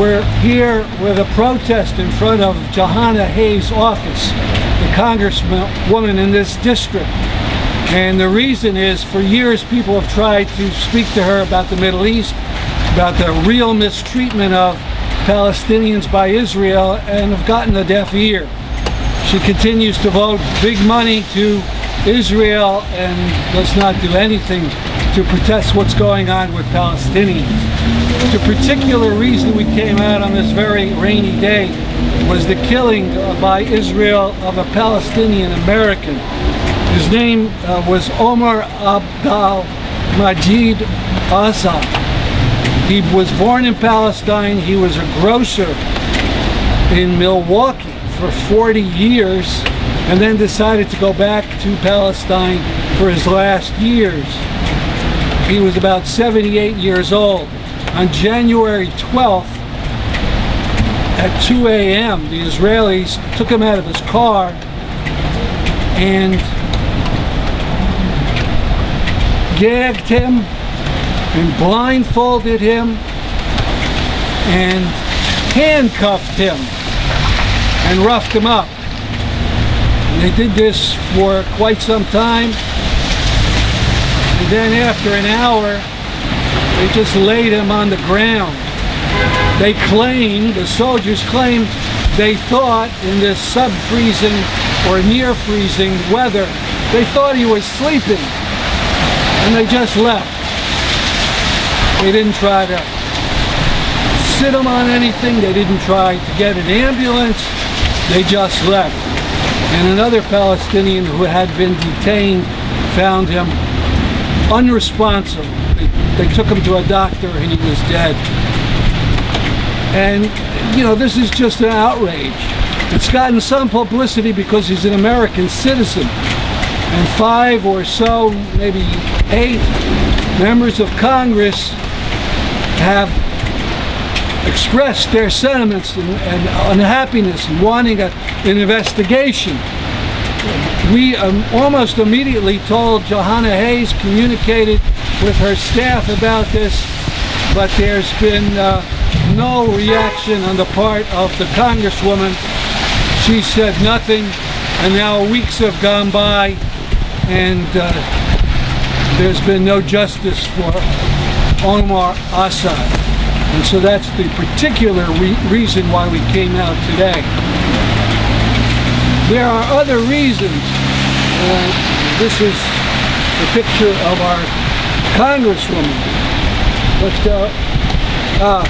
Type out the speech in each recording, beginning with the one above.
We're here with a protest in front of Johanna Hayes' office, the Congresswoman in this district. And the reason is, for years people have tried to speak to her about the Middle East, about the real mistreatment of Palestinians by Israel, and have gotten a deaf ear. She continues to vote big money to Israel and does not do anything to protest what's going on with Palestinians. The particular reason we came out on this very rainy day was the killing by Israel of a Palestinian American. His name was Omar Abdel Majid Azad. He was born in Palestine. He was a grocer in Milwaukee for 40 years and then decided to go back to Palestine for his last years. He was about 78 years old. On January 12th at 2 a.m., the Israelis took him out of his car and gagged him and blindfolded him and handcuffed him and roughed him up. And they did this for quite some time. And then after an hour, they just laid him on the ground. They claimed, the soldiers claimed, they thought in this sub-freezing or near-freezing weather, they thought he was sleeping. And they just left. They didn't try to sit him on anything. They didn't try to get an ambulance. They just left. And another Palestinian who had been detained found him unresponsive. They took him to a doctor and he was dead. And, you know, this is just an outrage. It's gotten some publicity because he's an American citizen. And 5 or so, maybe 8 members of Congress have expressed their sentiments and unhappiness and wanting an investigation. We almost immediately told Johanna Hayes, communicated with her staff about this, but there's been no reaction on the part of the Congresswoman. She said nothing, and now weeks have gone by, and there's been no justice for Omar Assad. And so that's the particular reason why we came out today. There are other reasons. This is the picture of our Congresswoman. But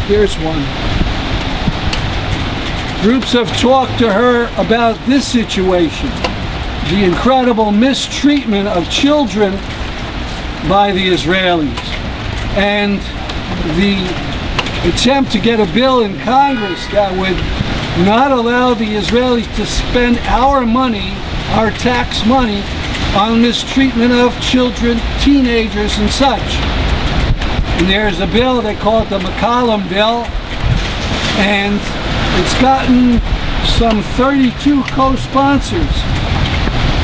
here's one. Groups have talked to her about this situation, the incredible mistreatment of children by the Israelis, and the attempt to get a bill in Congress that would not allow the Israelis to spend our money, our tax money, on mistreatment of children, teenagers, and such. And there's a bill, they call it the McCollum bill, and it's gotten some 32 co-sponsors.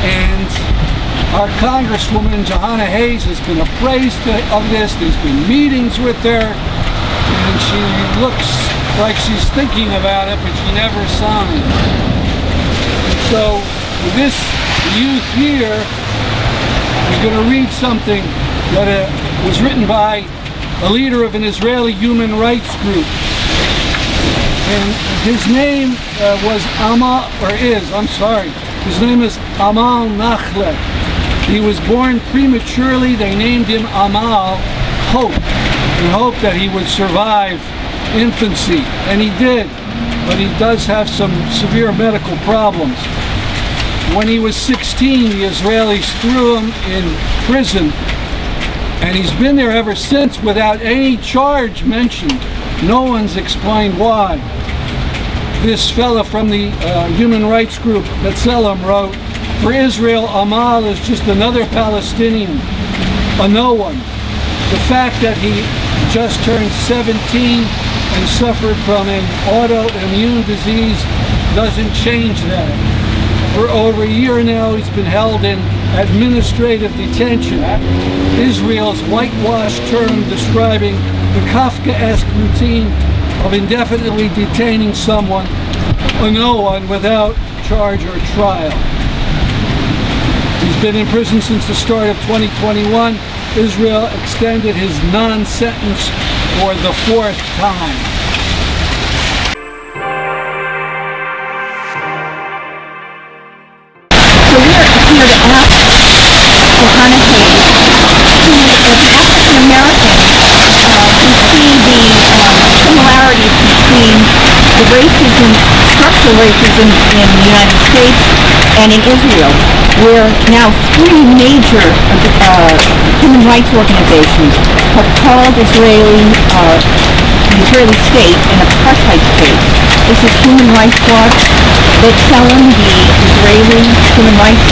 And our Congresswoman, Johanna Hayes, has been appraised of this. There's been meetings with her, and she looks like she's thinking about it, but she never signed. So this youth here is going to read something that was written by a leader of an Israeli human rights group. And his name his name is Amal Nachle. He was born prematurely. They named him Amal, Hope, in hope that he would survive infancy, and he did, but he does have some severe medical problems. When he was 16, the Israelis threw him in prison, and he's been there ever since without any charge mentioned. No one's explained why. This fella from the human rights group, B'Tselem, wrote, "For Israel, Amal is just another Palestinian, a no one. The fact that he just turned 17 and suffered from an autoimmune disease doesn't change that. For over a year now, he's been held in administrative detention, Israel's whitewashed term describing the Kafkaesque routine of indefinitely detaining someone or no one without charge or trial. He's been in prison since the start of 2021. Israel extended his non-sentence for the 4th time. So we are here to ask Johanna Hayes, who is an African American, to see the similarities between the racism, structural racism in the United States and in Israel, where now 3 major human rights organizations have called the Israeli state an apartheid state. This is Human Rights Watch, B'Tselem, the Israeli human rights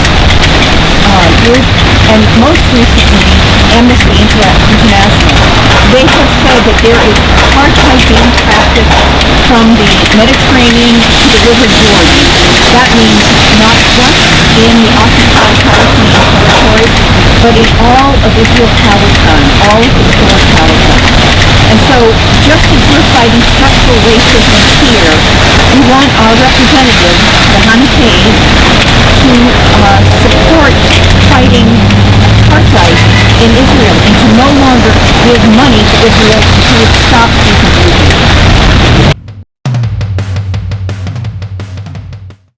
group, and most recently Amnesty International. They have said that there is apartheid being practiced from the Mediterranean to the River Jordan. That means not just in the occupied Palestinian territories, but in all of Israel-Palestine, all of historic Palestine. And so, just as we're fighting structural racism here, we want our representative, Johanna Hayes, to support fighting apartheid in Israel and to no longer give money to Israel until it stops these abuses.